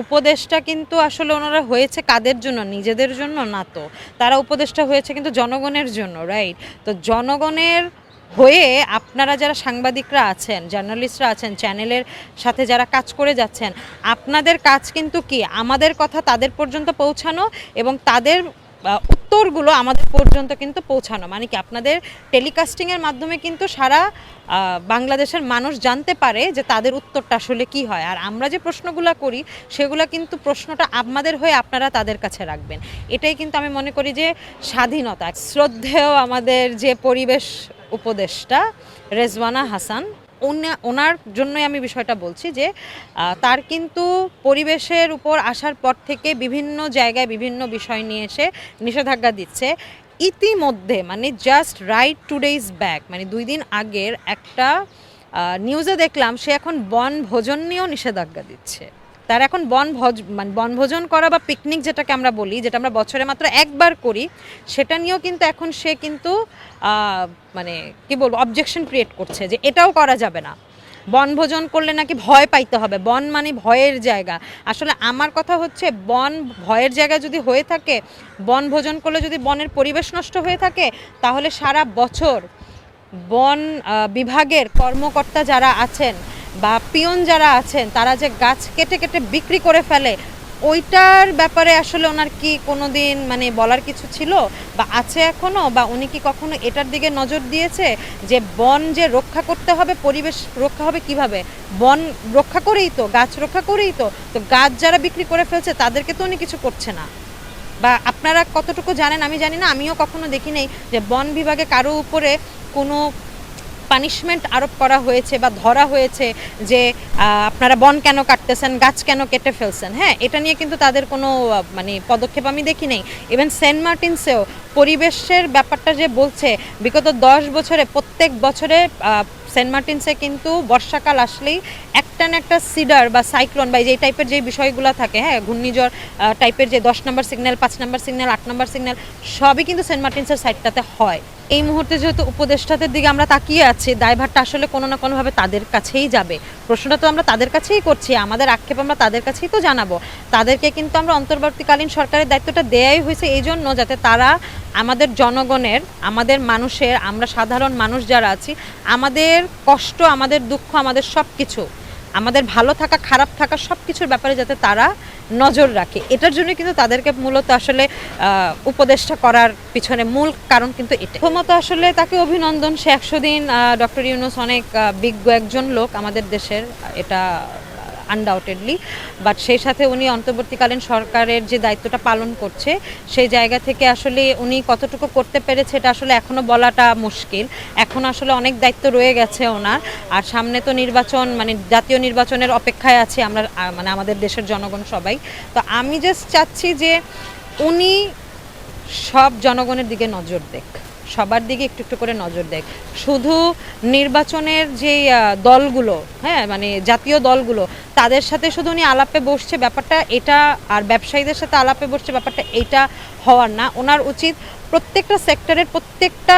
উপদেশটা কিন্তু আসলে ওনারা হয়েছে কাদের জন্য? নিজেদের জন্য না তো। তারা উপদেশটা হয়েছে কিন্তু জনগণের জন্য, রাইট? তো জনগণের হয়ে আপনারা যারা সাংবাদিকরা আছেন, জার্নালিস্টরা আছেন, চ্যানেলের সাথে যারা কাজ করে যাচ্ছেন, আপনাদের কাজ কিন্তু কি আমাদের কথা তাদের পর্যন্ত পৌঁছানো এবং তাদের উত্তরগুলো আমাদের পর্যন্ত কিন্তু পৌঁছানো। মানে কি আপনাদের টেলিকাস্টিংয়ের মাধ্যমে কিন্তু সারা বাংলাদেশের মানুষ জানতে পারে যে তাদের উত্তরটা আসলে কি হয়। আর আমরা যে প্রশ্নগুলো করি সেগুলো কিন্তু প্রশ্নটা আমাদের হয়ে আপনারা তাদের কাছে রাখবেন। এটাই কিন্তু আমি মনে করি যে স্বাধীনতা। শ্রদ্ধেয় আমাদের যে পরিবেশ উপদেষ্টা রেজওয়ানা হাসান, ওনার জন্যই আমি বিষয়টা বলছি যে তার কিন্তু পরিবেশের উপর আসার পর থেকে বিভিন্ন জায়গায় বিভিন্ন বিষয় নিয়ে এসে নিষেধাজ্ঞা দিচ্ছে। ইতিমধ্যে মানে জাস্ট রাইট 2 days ব্যাক, মানে 2 দিন আগের একটা নিউজে দেখলাম সে এখন বনভোজন নিয়েও নিষেধাজ্ঞা দিচ্ছে। তার এখন মানে বনভোজন করা বা পিকনিক যেটাকে আমরা বলি, যেটা আমরা বছরে মাত্র একবার করি, সেটা নিয়েও কিন্তু এখন সে কিন্তু মানে কি বলবো অবজেকশন ক্রিয়েট করছে যে এটাও করা যাবে না। বনভোজন করলে নাকি ভয় পাইতে হবে, বন মানে ভয়ের জায়গা। আসলে আমার কথা হচ্ছে বন ভয়ের জায়গা যদি হয়ে থাকে, বনভোজন করলে যদি বনের পরিবেশ নষ্ট হয়ে থাকে, তাহলে সারা বছর বন বিভাগের কর্মকর্তা যারা আছেন বা পিয়ন যারা আছেন তারা যে গাছ কেটে কেটে বিক্রি করে ফেলে, ওইটার ব্যাপারে আসলে ওনার কি কোনো দিন মানে বলার কিছু ছিল বা আছে এখনও, বা উনি কি কখনো এটার দিকে নজর দিয়েছে যে বন যে রক্ষা করতে হবে, পরিবেশ রক্ষা হবে কিভাবে? বন রক্ষা করেই তো, গাছ রক্ষা করেই তো। তো গাছ যারা বিক্রি করে ফেলছে তাদেরকে তো উনি কিছু করছে না। বা আপনারা কতটুকু জানেন আমি জানি না, আমিও কখনো দেখি নেই যে বন বিভাগে কারো উপরে কোনো পানিশমেন্ট আরোপ করা হয়েছে বা ধরা হয়েছে যে আপনারা বন কেন কাটতেছেন, গাছ কেন কেটে ফেলছেন। হ্যাঁ, এটা নিয়ে কিন্তু তাদের কোনো মানে পদক্ষেপ আমি দেখি নেই। ইভেন সেন্ট মার্টিনসেও পরিবেশের ব্যাপারটা যে বলছে বিগত 10 বছরে প্রত্যেক বছরে সেন্ট মার্টিনসে কিন্তু বর্ষাকাল আসলেই একটা না একটা সিডার বা সাইক্লোন বা এই টাইপের যে বিষয়গুলো থাকে, হ্যাঁ ঘূর্ণিঝড় টাইপের যে 10 নম্বর সিগন্যাল, 5 নম্বর সিগন্যাল, 8 নম্বর সিগন্যাল সবই কিন্তু সেন্ট মার্টিনসের সাইডটাতে হয়। এই মুহূর্তে যেহেতু উপদেষ্টাদের দিকে আমরা তাকিয়ে আছি, দায়ভারটা আসলে কোনো না কোনোভাবে তাদের কাছেই যাবে। প্রশ্নটা তো আমরা তাদের কাছেই করছি, আমাদের আক্ষেপ আমরা তাদের কাছেই তো জানাবো। তাদেরকে কিন্তু আমরা অন্তর্বর্তীকালীন সরকারের দায়িত্বটা দেয়াই হয়েছে এই জন্য যাতে তারা আমাদের জনগণের, আমাদের মানুষের, আমরা সাধারণ মানুষ যারা আছি, আমাদের কষ্ট, আমাদের দুঃখ, আমাদের সব কিছু, আমাদের ভালো থাকা খারাপ থাকা সব কিছুর ব্যাপারে যাতে তারা নজর রাখে। এটার জন্য কিন্তু তাদেরকে মূলত আসলে উপদেষ্টা করার পিছনে মূল কারণ কিন্তু এটা। প্রথমত আসলে তাকে অভিনন্দন, সে 100 দিন ডক্টর ইউনূস অনেক বিজ্ঞ একজন লোক আমাদের দেশের, এটা আনডাউটেডলি। বাট সেই সাথে উনি অন্তর্বর্তীকালীন সরকারের যে দায়িত্বটা পালন করছে সেই জায়গা থেকে আসলে উনি কতটুকু করতে পেরেছে এটা আসলে এখনও বলাটা মুশকিল। এখন আসলে অনেক দায়িত্ব রয়ে গেছে ওনার। আর সামনে তো নির্বাচন, মানে জাতীয় নির্বাচনের অপেক্ষায় আছি আমরা, মানে আমাদের দেশের জনগণ সবাই। তো আমি জাস্ট চাচ্ছি যে উনি সব জনগণের দিকে নজর দেখ, সবার দিকে একটু একটু করে নজর দেখ। শুধু নির্বাচনের যে দলগুলো, হ্যাঁ মানে জাতীয় দলগুলো, তাদের সাথে শুধু উনি আলাপে বসছে ব্যাপারটা এটা, আর ব্যবসায়ীদের সাথে আলাপে বসছে ব্যাপারটা এটা হওয়ার না। ওনার উচিত প্রত্যেকটা সেক্টরের প্রত্যেকটা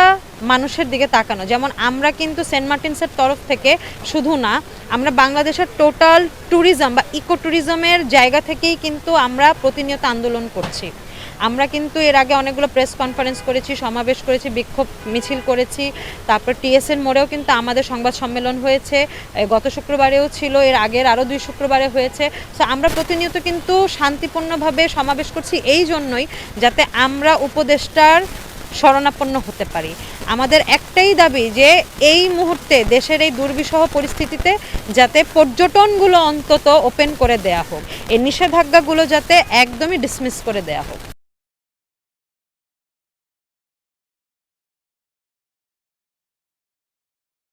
মানুষের দিকে তাকানো। যেমন আমরা কিন্তু সেন্ট মার্টিনসের তরফ থেকে শুধু না, আমরা বাংলাদেশের টোটাল ট্যুরিজম বা ইকো ট্যুরিজমের জায়গা থেকেই কিন্তু আমরা প্রতিনিয়ত আন্দোলন করছি। আমরা কিন্তু এর আগে অনেকগুলো প্রেস কনফারেন্স করেছি, সমাবেশ করেছি, বিক্ষোভ মিছিল করেছি, তারপর টিএসএর মোড়েও কিন্তু আমাদের সংবাদ সম্মেলন হয়েছে, গত শুক্রবারেও ছিল, এর আগের আরও 2 শুক্রবারে হয়েছে। সো আমরা প্রতিনিয়ত কিন্তু শান্তিপূর্ণভাবে সমাবেশ করছি এই জন্যই যাতে আমরা উপদেষ্টার শরণাপন্ন হতে পারি। আমাদের একটাই দাবি যে এই মুহূর্তে দেশের এই দুর্বিষহ পরিস্থিতিতে যাতে পর্যটনগুলো অন্তত ওপেন করে দেয়া হোক, এই নিষেধাজ্ঞাগুলো যাতে একদমই ডিসমিস করে দেয়া হোক।